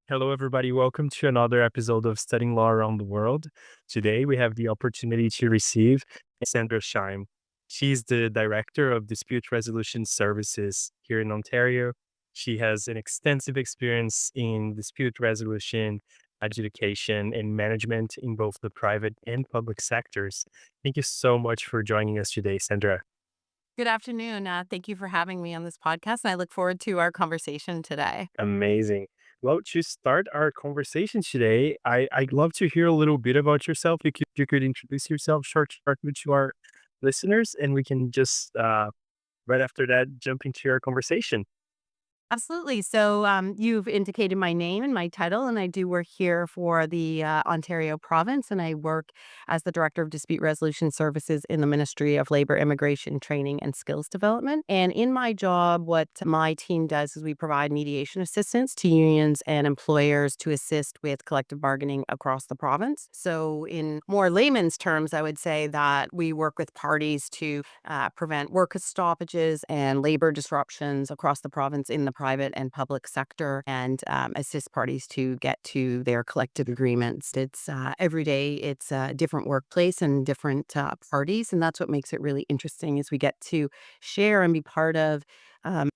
Hello, everybody. Welcome to another episode of Studying Law Around the World. Today, we have the opportunity to receive Sandra Shime. She's the Director of Dispute Resolution Services here in Ontario. She has an extensive experience in dispute resolution, adjudication, and management in both the private and public sectors. Thank you so much for joining us today, Sandra. Good afternoon. Thank you for having me on this podcast, and I look forward to our conversation today. Amazing. Well, to start our conversation today, I'd love to hear a little bit about yourself. You could introduce yourself shortly to our listeners, and we can just right after that jump into our conversation. Absolutely. So you've indicated my name and my title, and I do work here for the Ontario province, and I work as the Director of Dispute Resolution Services in the Ministry of Labour, Immigration, Training, and Skills Development. And in my job, what my team does is we provide mediation assistance to unions and employers to assist with collective bargaining across the province. So, in more layman's terms, I would say that we work with parties to prevent work stoppages and labor disruptions across the province in the private and public sector and assist parties to get to their collective agreements. It's every day, it's a different workplace and different parties. And that's what makes it really interesting is we get to share and be part of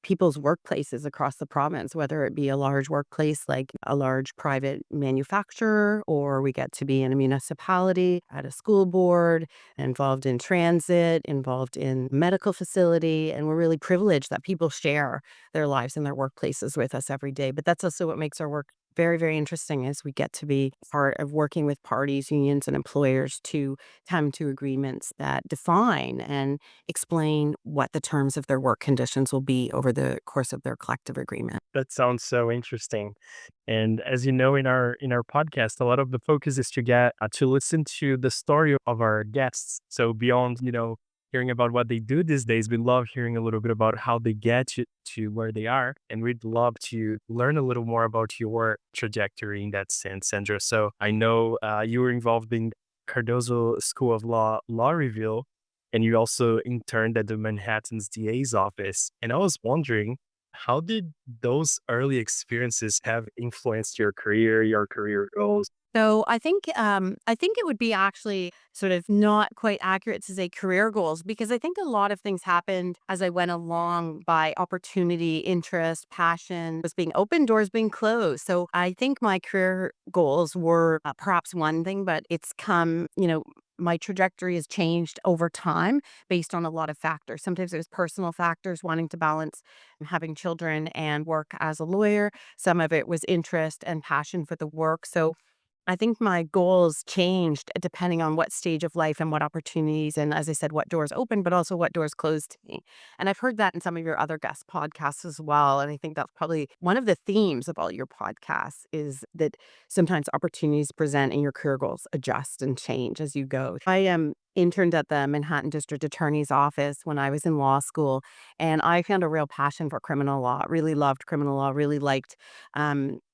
people's workplaces across the province, whether it be a large workplace like a large private manufacturer, or we get to be in a municipality, at a school board, involved in transit, involved in medical facility. And we're really privileged that people share their lives and their workplaces with us every day. But that's also what makes our work very, very interesting is we get to be part of working with parties, unions, and employers to come to agreements that define and explain what the terms of their work conditions will be over the course of their collective agreement. That sounds so interesting. And as you know, in our podcast, a lot of the focus is to get to listen to the story of our guests. So beyond, hearing about what they do these days, we love hearing a little bit about how they get to where they are. And we'd love to learn a little more about your trajectory in that sense, Sandra. So I know you were involved in Cardozo School of Law Review, and you also interned at the Manhattan's DA's office. And I was wondering, how did those early experiences have influenced your career goals? So I think it would be actually sort of not quite accurate to say career goals because I think a lot of things happened as I went along by opportunity, interest, passion was being open, doors being closed. So I think my career goals were perhaps one thing, but it's come, my trajectory has changed over time based on a lot of factors. Sometimes it was personal factors, wanting to balance having children and work as a lawyer. Some of it was interest and passion for the work. So I think my goals changed depending on what stage of life and what opportunities, and as I said, what doors opened, but also what doors closed to me. And I've heard that in some of your other guest podcasts as well. And I think that's probably one of the themes of all your podcasts is that sometimes opportunities present and your career goals adjust and change as you go. I am interned at the Manhattan District Attorney's Office when I was in law school, and I found a real passion for criminal law. Really loved criminal law, really liked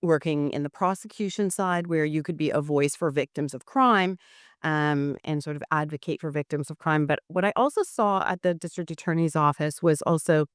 working in the prosecution side where you could be a voice for victims of crime and sort of advocate for victims of crime. But what I also saw at the district attorney's office was also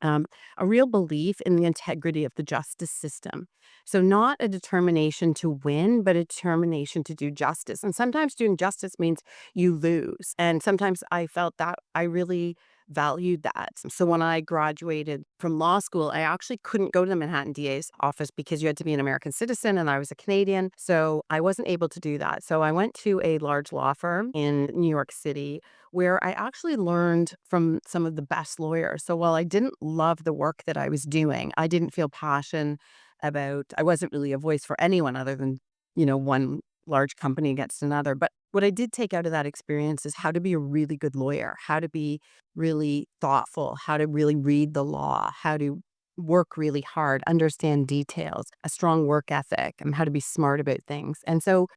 um, a real belief in the integrity of the justice system. So, not a determination to win, but a determination to do justice. And sometimes doing justice means you lose. And sometimes I felt that I really valued that. So, when I graduated from law school, I actually couldn't go to the Manhattan DA's office because you had to be an American citizen and I was a Canadian. So, I wasn't able to do that. So, I went to a large law firm in New York City where I actually learned from some of the best lawyers. So while I didn't love the work that I was doing, I didn't feel passion about, I wasn't really a voice for anyone other than, one large company against another. But what I did take out of that experience is how to be a really good lawyer, how to be really thoughtful, how to really read the law, how to work really hard, understand details, a strong work ethic, and how to be smart about things. And so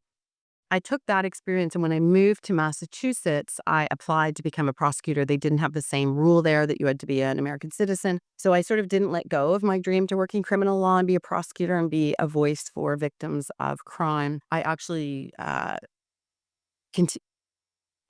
I took that experience, and when I moved to Massachusetts, I applied to become a prosecutor. They didn't have the same rule there that you had to be an American citizen. So I sort of didn't let go of my dream to work in criminal law and be a prosecutor and be a voice for victims of crime. I actually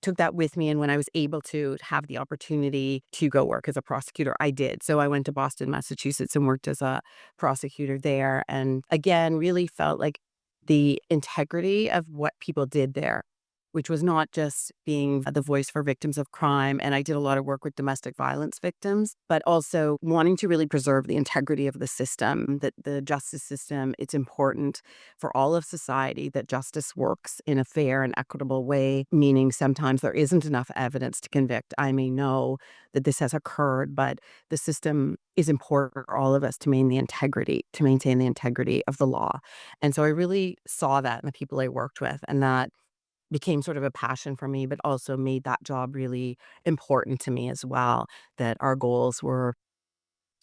took that with me. And when I was able to have the opportunity to go work as a prosecutor, I did. So I went to Boston, Massachusetts and worked as a prosecutor there. And again, really felt like the integrity of what people did there, which was not just being the voice for victims of crime. And I did a lot of work with domestic violence victims, but also wanting to really preserve the integrity of the system, that the justice system, it's important for all of society that justice works in a fair and equitable way, meaning sometimes there isn't enough evidence to convict. I may know that this has occurred, but the system is important for all of us to maintain the integrity of the law. And so I really saw that in the people I worked with, and that became sort of a passion for me, but also made that job really important to me as well, that our goals were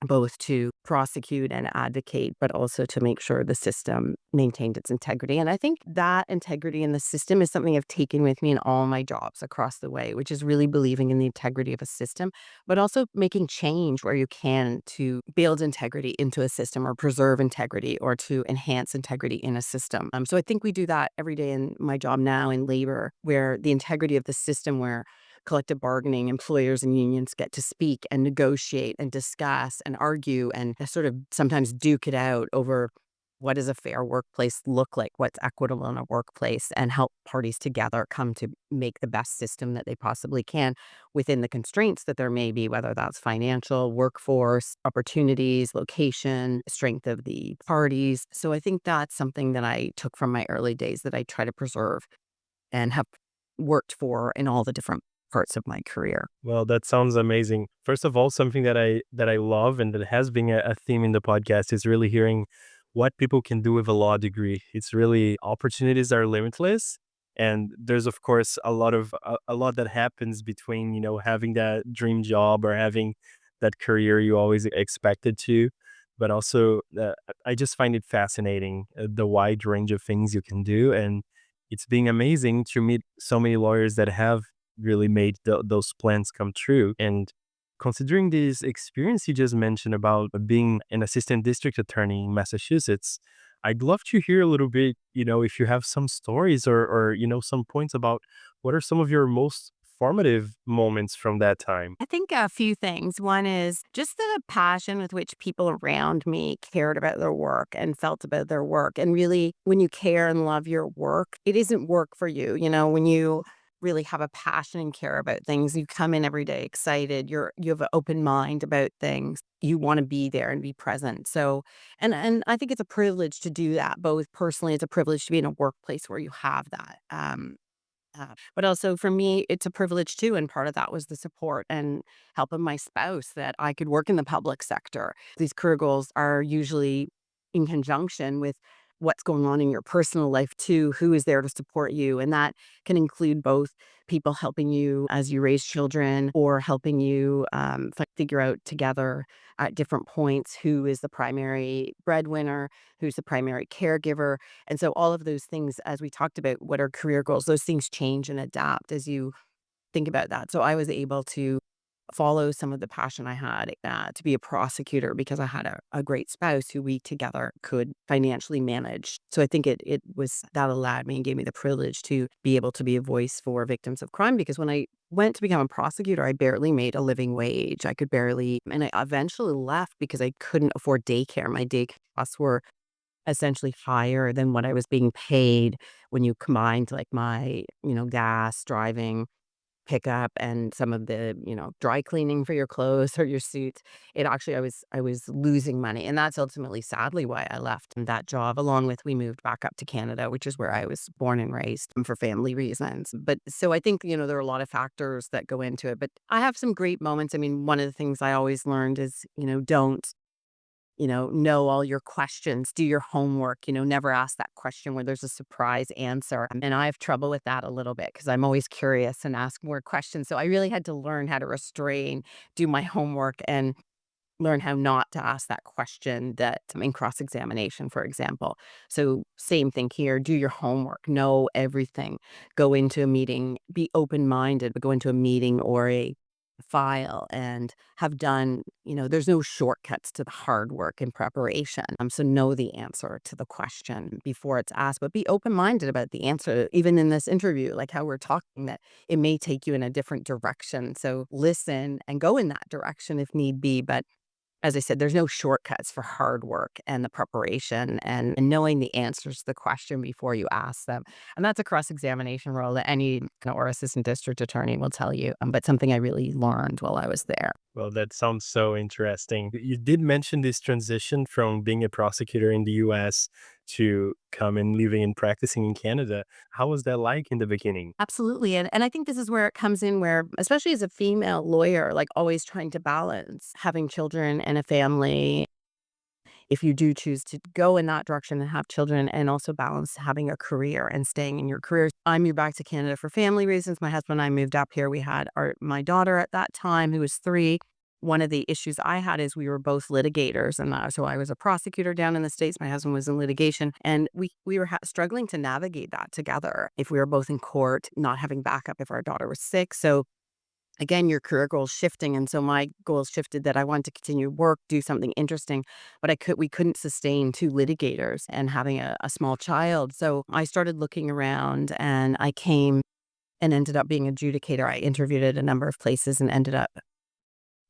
both to prosecute and advocate, but also to make sure the system maintained its integrity. And I think that integrity in the system is something I've taken with me in all my jobs across the way, which is really believing in the integrity of a system, but also making change where you can to build integrity into a system or preserve integrity or to enhance integrity in a system. So I think we do that every day in my job now in labor, where the integrity of the system, where collective bargaining, employers and unions get to speak and negotiate and discuss and argue and sort of sometimes duke it out over what does a fair workplace look like, what's equitable in a workplace, and help parties together come to make the best system that they possibly can within the constraints that there may be, whether that's financial, workforce, opportunities, location, strength of the parties. So I think that's something that I took from my early days that I try to preserve and have worked for in all the different parts of my career. Well, that sounds amazing. First of all, something that I love and that has been a theme in the podcast is really hearing what people can do with a law degree. It's really opportunities are limitless. And there's of course a lot that happens between, having that dream job or having that career you always expected to. But also, I just find it fascinating, the wide range of things you can do. And it's been amazing to meet so many lawyers that have really made those plans come true. And considering this experience you just mentioned about being an assistant district attorney in Massachusetts, I'd love to hear a little bit, if you have some stories or some points about what are some of your most formative moments from that time. I think a few things. One is just the passion with which people around me cared about their work and felt about their work. And really, when you care and love your work, it isn't work for you. When you really have a passion and care about things, you come in every day excited, you have an open mind about things. You want to be there and be present. So, and I think it's a privilege to do that. Both personally, it's a privilege to be in a workplace where you have that. But also for me, it's a privilege too. And part of that was the support and help of my spouse that I could work in the public sector. These career goals are usually in conjunction with what's going on in your personal life too, who is there to support you. And that can include both people helping you as you raise children or helping you figure out together at different points who is the primary breadwinner, who's the primary caregiver. And so all of those things, as we talked about, what are career goals, those things change and adapt as you think about that. So I was able to follow some of the passion I had to be a prosecutor because I had a great spouse who we together could financially manage. So I think it was that allowed me and gave me the privilege to be able to be a voice for victims of crime, because when I went to become a prosecutor, I barely made a living wage. I could barely, and I eventually left because I couldn't afford daycare. My daycare costs were essentially higher than what I was being paid when you combined like my, gas, driving, pickup, and some of the, dry cleaning for your clothes or your suits. It actually, I was losing money. And that's ultimately sadly why I left that job, along with we moved back up to Canada, which is where I was born and raised for family reasons. But so I think, there are a lot of factors that go into it, but I have some great moments. I mean, one of the things I always learned is, don't know all your questions, do your homework, never ask that question where there's a surprise answer. And I have trouble with that a little bit because I'm always curious and ask more questions. So I really had to learn how to restrain, do my homework, and learn how not to ask that question that in cross-examination, for example. So same thing here, do your homework, know everything, go into a meeting, be open-minded, but go into a meeting or a file and have done, there's no shortcuts to the hard work and preparation. So know the answer to the question before it's asked, but be open-minded about the answer, even in this interview, like how we're talking, that it may take you in a different direction. So listen and go in that direction if need be. But as I said, there's no shortcuts for hard work and the preparation and knowing the answers to the question before you ask them. And that's a cross-examination role that any or assistant district attorney will tell you, but something I really learned while I was there. Well, that sounds so interesting. You did mention this transition from being a prosecutor in the US to come and living and practicing in Canada. How was that like in the beginning? Absolutely. And I think this is where it comes in, where, especially as a female lawyer, like always trying to balance having children and a family, if you do choose to go in that direction and have children, and also balance having a career and staying in your career. I moved back to Canada for family reasons. My husband and I moved up here. We had my daughter at that time, who was 3. One of the issues I had is we were both litigators, and so I was a prosecutor down in the States. My husband was in litigation, and we were struggling to navigate that together. If we were both in court, not having backup if our daughter was sick. So again, your career goals shifting. And so my goals shifted, that I wanted to continue work, do something interesting, but we couldn't sustain 2 litigators and having a small child. So I started looking around, and I came and ended up being adjudicator. I interviewed at a number of places and ended up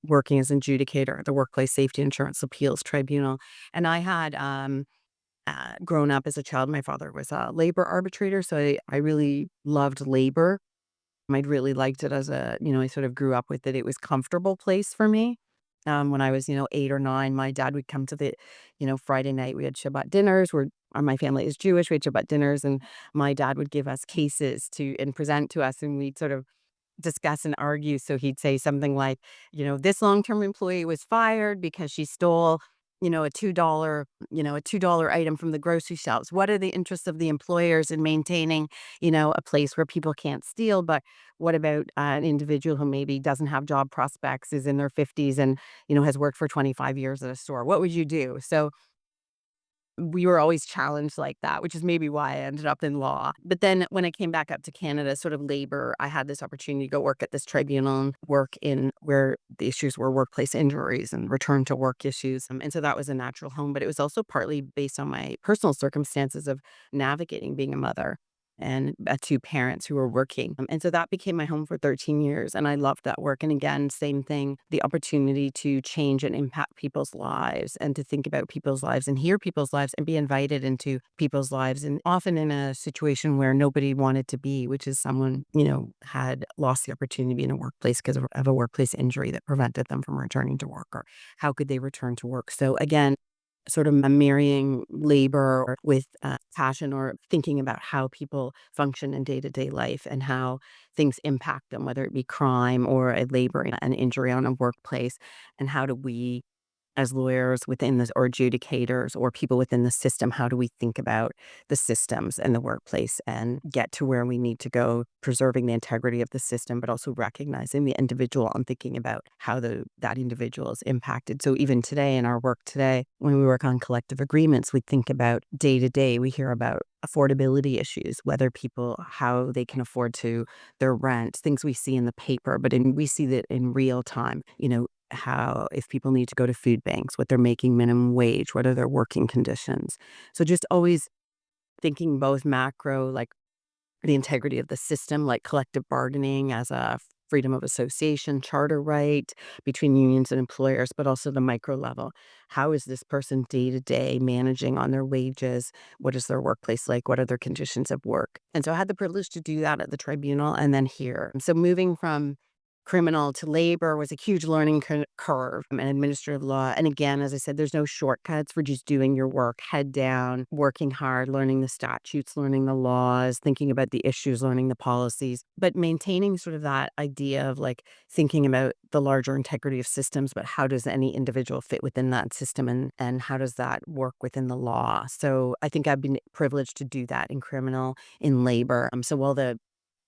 working as an adjudicator at the Workplace Safety Insurance Appeals Tribunal. And I had grown up as a child. My father was a labor arbitrator, so I really loved labor. I'd really liked it as I sort of grew up with it. It was a comfortable place for me. When I was, 8 or 9, my dad would come to the, Friday night, we had Shabbat dinners. My family is Jewish. We had Shabbat dinners, and my dad would give us cases and present to us, and we'd sort of discuss and argue. So he'd say something like, this long-term employee was fired because she stole, a $2 item from the grocery shelves. What are the interests of the employers in maintaining, a place where people can't steal? But what about an individual who maybe doesn't have job prospects, is in their 50s, and, has worked for 25 years at a store? What would you do? So we were always challenged like that, which is maybe why I ended up in law. But then when I came back up to Canada, sort of labor, I had this opportunity to go work at this tribunal and work in where the issues were workplace injuries and return to work issues. And so that was a natural home, but it was also partly based on my personal circumstances of navigating being a mother and 2 parents who were working. And so that became my home for 13 years. And I loved that work. And again, same thing, the opportunity to change and impact people's lives, and to think about people's lives and hear people's lives and be invited into people's lives. And often in a situation where nobody wanted to be, which is someone, had lost the opportunity to be in a workplace because of a workplace injury that prevented them from returning to work, or how could they return to work? So again, sort of marrying labor with passion, or thinking about how people function in day-to-day life and how things impact them, whether it be crime or a labor an injury on a workplace. And how do we, as lawyers within this, or adjudicators, or people within the system, how do we think about the systems and the workplace and get to where we need to go, preserving the integrity of the system, but also recognizing the individual and thinking about how that individual is impacted. So even today, in our work today, when we work on collective agreements, we think about day to day, we hear about affordability issues, whether people, how they can afford their rent, things we see in the paper, but we see that in real time, how, if people need to go to food banks, what they're making minimum wage, what are their working conditions. So just always thinking both macro, like the integrity of the system, like collective bargaining as a freedom of association, charter right between unions and employers, but also the micro level. How is this person day to day managing on their wages? What is their workplace like? What are their conditions of work? And so I had the privilege to do that at the tribunal and then here. So moving from criminal to labor was a huge learning curve, and administrative law. And again, as I said, there's no shortcuts for just doing your work, head down, working hard, learning the statutes, learning the laws, thinking about the issues, learning the policies, but maintaining sort of that idea of like thinking about the larger integrity of systems, but how does any individual fit within that system, and how does that work within the law? So I think I've been privileged to do that in criminal, in labor. So while the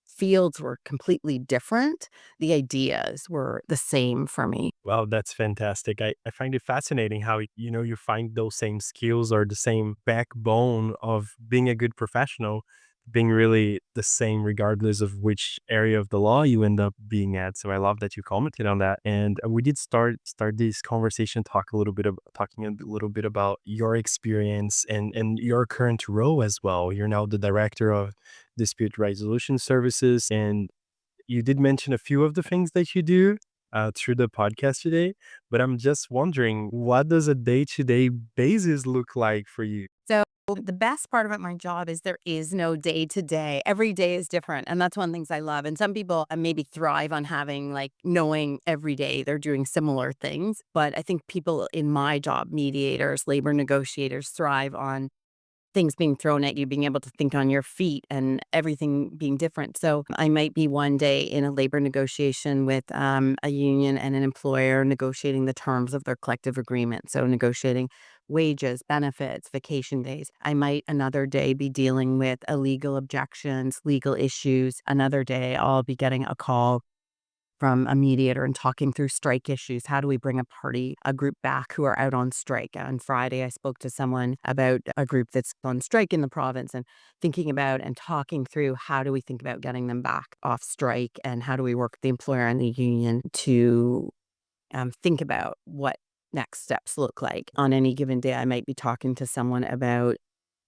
fields were completely different, the ideas were the same for me. Wow, that's fantastic. I find it fascinating how, you find those same skills or the same backbone of being a good professional being really the same regardless of which area of the law you end up being at. So I love that you commented on that. And we did start this conversation talking a little bit about your experience and your current role as well. You're now the director of dispute resolution services, and you did mention a few of the things that you do through the podcast today, but I'm just wondering, what does a day-to-day basis look like for you? So the best part about my job is there is no day to day. Every day is different. And that's one of the things I love. And some people maybe thrive on having like knowing every day they're doing similar things. But I think people in my job, mediators, labor negotiators, thrive on things being thrown at you, being able to think on your feet and everything being different. So I might be one day in a labor negotiation with a union and an employer negotiating the terms of their collective agreement. So negotiating wages, benefits, vacation days. I might another day be dealing with illegal objections, legal issues. Another day I'll be getting a call from a mediator and talking through strike issues. How do we bring a group back who are out on strike? On Friday, I spoke to someone about a group that's on strike in the province and thinking about and talking through how do we think about getting them back off strike and how do we work with the employer and the union to think about what next steps look like. On any given day, I might be talking to someone about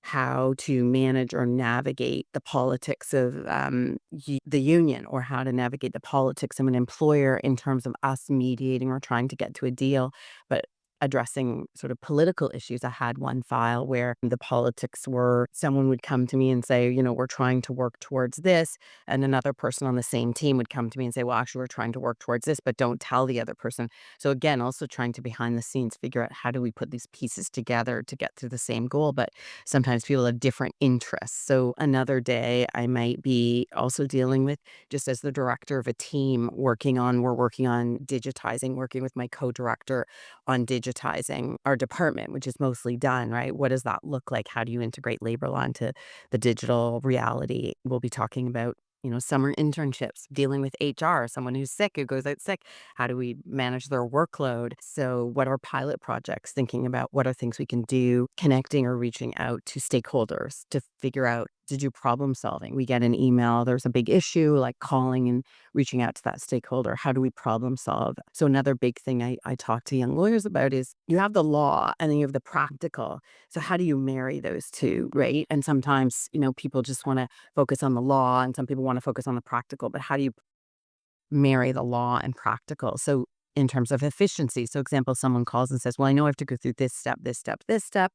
how to manage or navigate the politics of the union or how to navigate the politics of an employer in terms of us mediating or trying to get to a deal, but addressing sort of political issues. I had one file where the politics were someone would come to me and say, we're trying to work towards this. And another person on the same team would come to me and say, well, actually, we're trying to work towards this, but don't tell the other person. So again, also trying to behind the scenes figure out how do we put these pieces together to get to the same goal. But sometimes people have different interests. So another day I might be also dealing with, just as the director of a team, we're working on digitizing, working with my co-director on digitizing our department, which is mostly done, right? What does that look like? How do you integrate labor law into the digital reality? We'll be talking about, summer internships, dealing with HR, someone who's sick, who goes out sick. How do we manage their workload? So what are pilot projects? Thinking about what are things we can do, connecting or reaching out to stakeholders to figure out to do problem solving. We get an email, there's a big issue, like calling and reaching out to that stakeholder. How do we problem solve? So another big thing I talk to young lawyers about is you have the law and then you have the practical. So how do you marry those two, right? And sometimes, people just want to focus on the law and some people want to focus on the practical, but how do you marry the law and practical? So in terms of efficiency, so example, someone calls and says, well, I know I have to go through this step, this step, this step.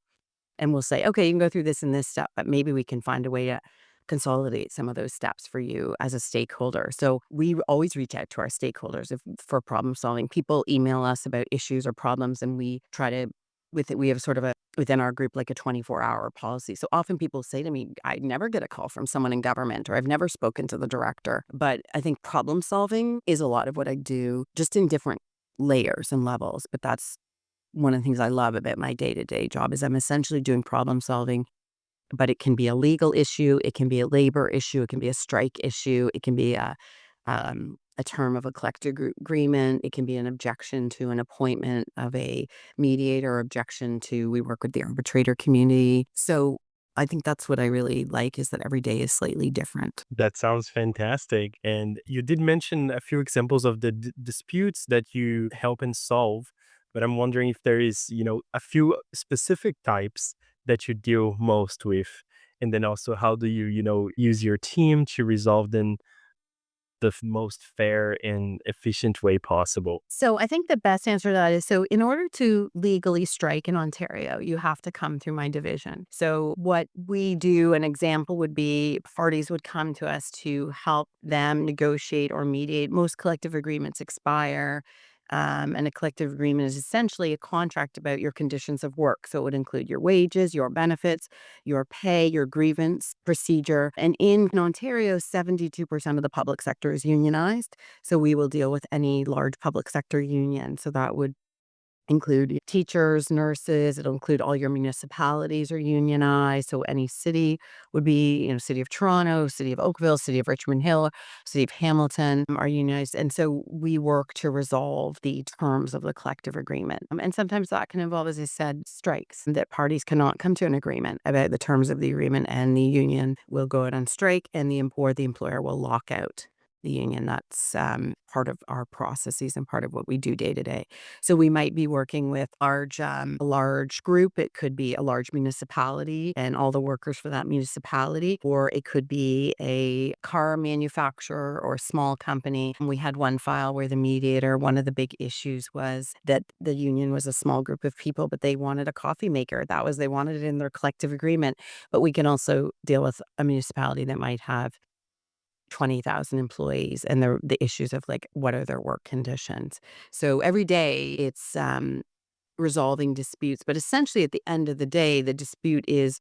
And we'll say, okay, you can go through this and this step, but maybe we can find a way to consolidate some of those steps for you as a stakeholder. So we always reach out to our stakeholders for problem solving. People email us about issues or problems, and we try to, we have sort of within our group, like a 24-hour policy. So often people say to me, I never get a call from someone in government, or I've never spoken to the director. But I think problem solving is a lot of what I do, just in different layers and levels. But that's one of the things I love about my day-to-day job is I'm essentially doing problem solving, but it can be a legal issue, it can be a labor issue, it can be a strike issue, it can be a term of a collective agreement, it can be an objection to an appointment of a mediator, objection to, we work with the arbitrator community. So I think that's what I really like, is that every day is slightly different. That sounds fantastic. And you did mention a few examples of the disputes that you help and solve, but I'm wondering if there is, a few specific types that you deal most with. And then also, how do you, use your team to resolve them the most fair and efficient way possible? So I think the best answer to that is, so in order to legally strike in Ontario, you have to come through my division. So what we do, an example would be parties would come to us to help them negotiate or mediate. Most collective agreements expire. And a collective agreement is essentially a contract about your conditions of work. So it would include your wages, your benefits, your pay, your grievance procedure. And in Ontario, 72% of the public sector is unionized. So we will deal with any large public sector union. So that would include teachers, nurses. It'll include all your municipalities are unionized. So any city would be, City of Toronto, City of Oakville, City of Richmond Hill, City of Hamilton are unionized. And so we work to resolve the terms of the collective agreement. And sometimes that can involve, as I said, strikes, that parties cannot come to an agreement about the terms of the agreement, and the union will go out on strike, and the employer will lock out the union. That's part of our processes and part of what we do day to day. So we might be working with a large group. It could be a large municipality and all the workers for that municipality, or it could be a car manufacturer or a small company. And we had one file where the mediator, one of the big issues was that the union was a small group of people, but they wanted a coffee maker. They wanted it in their collective agreement. But we can also deal with a municipality that might have 20,000 employees, and the issues of, like, what are their work conditions. So every day it's resolving disputes, but essentially at the end of the day, the dispute is,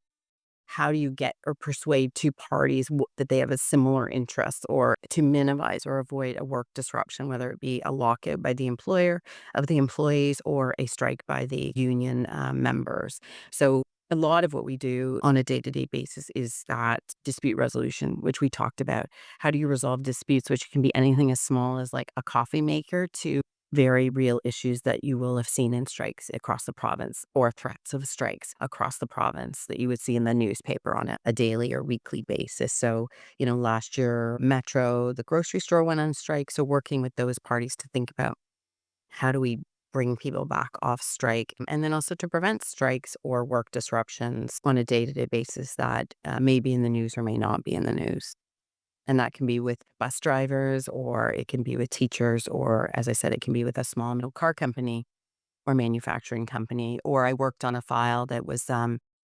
how do you get or persuade two parties that they have a similar interest, or to minimize or avoid a work disruption, whether it be a lockout by the employer of the employees or a strike by the union members. So a lot of what we do on a day-to-day basis is that dispute resolution, which we talked about. How do you resolve disputes, which can be anything as small as like a coffee maker to very real issues that you will have seen in strikes across the province, or threats of strikes across the province that you would see in the newspaper on a daily or weekly basis. So, last year, Metro, the grocery store, went on strike. So working with those parties to think about, how do we bring people back off strike, and then also to prevent strikes or work disruptions on a day-to-day basis that may be in the news or may not be in the news. And that can be with bus drivers, or it can be with teachers, or, as I said, it can be with a small middle car company or manufacturing company. Or I worked on a file that was,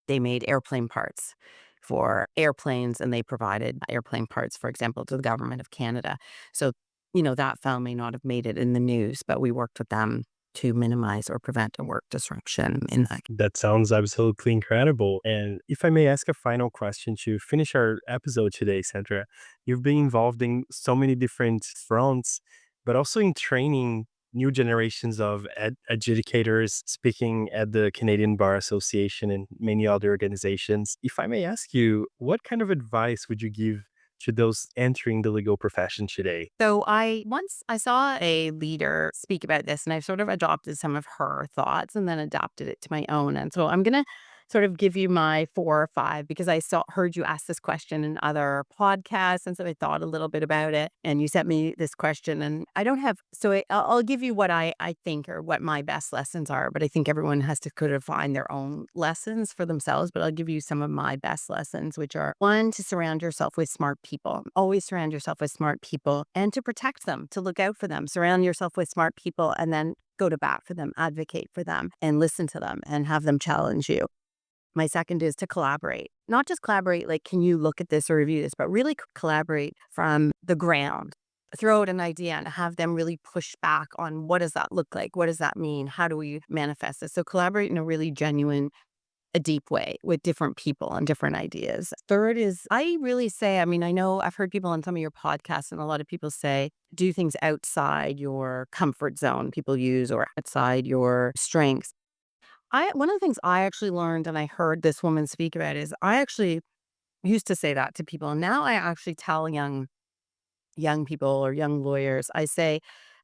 they made airplane parts for airplanes, and they provided airplane parts, for example, to the government of Canada. So, that file may not have made it in the news, but we worked with them to minimize or prevent a work disruption in that. That sounds absolutely incredible. And if I may ask a final question to finish our episode today, Sandra, you've been involved in so many different fronts, but also in training new generations of adjudicators, speaking at the Canadian Bar Association and many other organizations. If I may ask you, what kind of advice would you give to those entering the legal profession today? So I saw a leader speak about this, and I've sort of adopted some of her thoughts and then adapted it to my own. And so I'm gonna sort of give you my 4 or 5, because I heard you ask this question in other podcasts, and so I thought a little bit about it. And you sent me this question, and I don't have. So I'll give you what I think, or what my best lessons are. But I think everyone has to kind of find their own lessons for themselves. But I'll give you some of my best lessons, which are: one, to surround yourself with smart people. Always surround yourself with smart people, and to protect them, to look out for them. Surround yourself with smart people, and then go to bat for them, advocate for them, and listen to them, and have them challenge you. My second is to collaborate. Not just collaborate, like, can you look at this or review this, but really collaborate from the ground. Throw out an idea and have them really push back on, what does that look like? What does that mean? How do we manifest this? So collaborate in a really genuine, a deep way with different people on different ideas. Third is, I really say, I mean, I know I've heard people on some of your podcasts, and a lot of people say, do things outside your comfort zone, people use, or outside your strengths. One of the things I actually learned, and I heard this woman speak about, is I actually used to say that to people. And now I actually tell young people or young lawyers, I say,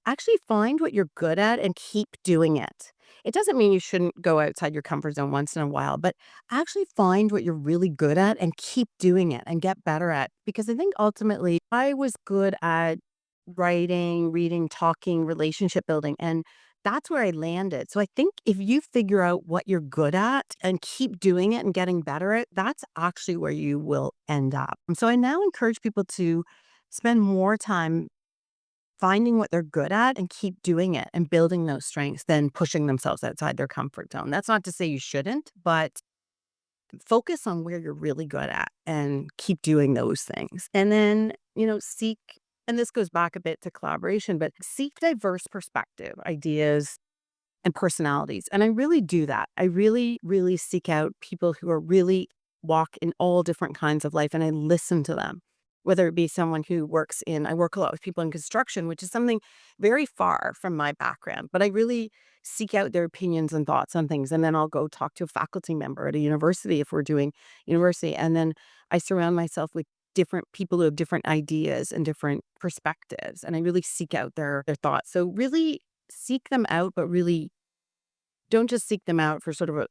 actually find what you're good at and keep doing it. It doesn't mean you shouldn't go outside your comfort zone once in a while, but actually find what you're really good at and keep doing it and get better at. Because I think ultimately I was good at writing, reading, talking, relationship building, and that's where I landed. So I think if you figure out what you're good at and keep doing it and getting better at, that's actually where you will end up. And so I now encourage people to spend more time finding what they're good at and keep doing it and building those strengths than pushing themselves outside their comfort zone. That's not to say you shouldn't, but focus on where you're really good at and keep doing those things. And then, seek, and this goes back a bit to collaboration, but seek diverse perspective, ideas, and personalities. And I really do that. I really, really seek out people who are really walk in all different kinds of life, and I listen to them. whether it be someone who I work a lot with people in construction, which is something very far from my background, but I really seek out their opinions and thoughts on things. And then I'll go talk to a faculty member at a university if we're doing university. And then I surround myself with different people who have different ideas and different perspectives. And I really seek out their thoughts. So really seek them out, but really don't just seek them out for sort of a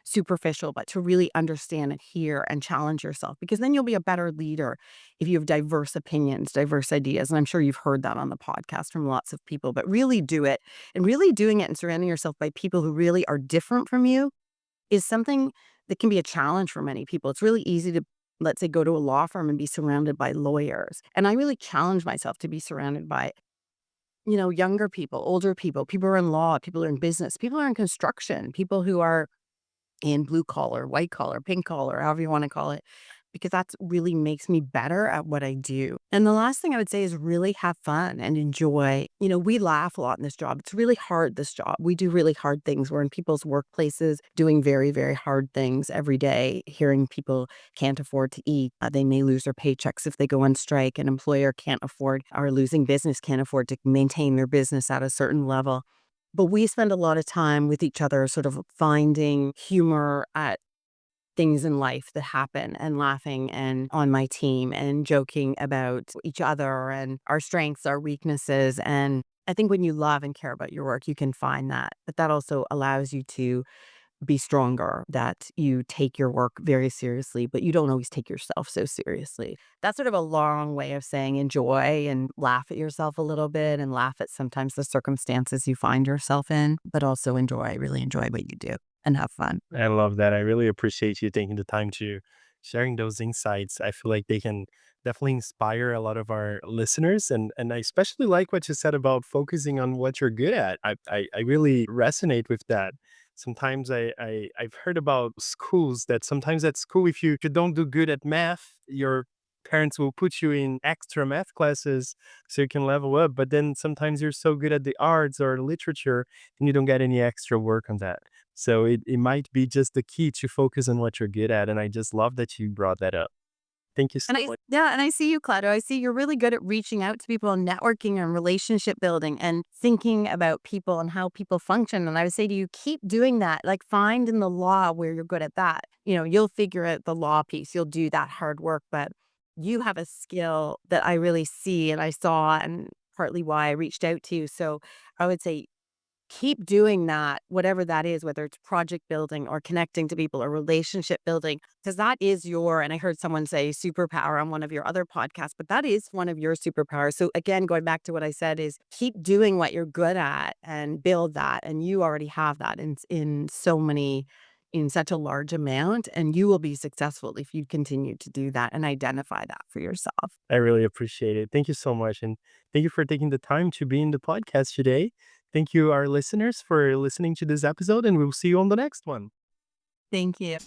superficial, but to really understand and hear and challenge yourself, because then you'll be a better leader if you have diverse opinions, diverse ideas. And I'm sure you've heard that on the podcast from lots of people, but really do it. And really doing it and surrounding yourself by people who really are different from you is something that can be a challenge for many people. It's really easy to, let's say, go to a law firm and be surrounded by lawyers. And I really challenge myself to be surrounded by younger people, older people, people who are in law, people who are in business, people who are in construction, people who are in blue collar, white collar, pink collar, however you want to call it, because that's really makes me better at what I do. And the last thing I would say is really have fun and enjoy. We laugh a lot in this job. It's really hard, this job. We do really hard things. We're in people's workplaces doing very, very hard things every day, hearing people can't afford to eat. They may lose their paychecks if they go on strike. An employer can't afford, or losing business can't afford to maintain their business at a certain level. But we spend a lot of time with each other, sort of finding humor at things in life that happen and laughing and on my team and joking about each other and our strengths, our weaknesses. And I think when you love and care about your work, you can find that. But that also allows you to be stronger, that you take your work very seriously, but you don't always take yourself so seriously. That's sort of a long way of saying enjoy and laugh at yourself a little bit and laugh at sometimes the circumstances you find yourself in, but also really enjoy what you do and have fun. I love that. I really appreciate you taking the time to sharing those insights. I feel like they can definitely inspire a lot of our listeners, and I especially like what you said about focusing on what you're good at. I really resonate with that. Sometimes I've heard about schools that sometimes at school, if you don't do good at math, your parents will put you in extra math classes so you can level up. But then sometimes you're so good at the arts or literature and you don't get any extra work on that. So it might be just the key to focus on what you're good at. And I just love that you brought that up. Thank you so much. And I see you, Claudio. I see you're really good at reaching out to people and networking and relationship building and thinking about people and how people function. And I would say to you, keep doing that. Like, find in the law where you're good at that. You'll figure out the law piece. You'll do that hard work, but you have a skill that I really see and I saw, and partly why I reached out to you. So I would say keep doing that, whatever that is, whether it's project building or connecting to people or relationship building, because that is and I heard someone say superpower on one of your other podcasts, but that is one of your superpowers. So again, going back to what I said is keep doing what you're good at and build that. And you already have that in such a large amount, and you will be successful if you continue to do that and identify that for yourself. I really appreciate it. Thank you so much. And thank you for taking the time to be in the podcast today. Thank you, our listeners, for listening to this episode, and we'll see you on the next one. Thank you.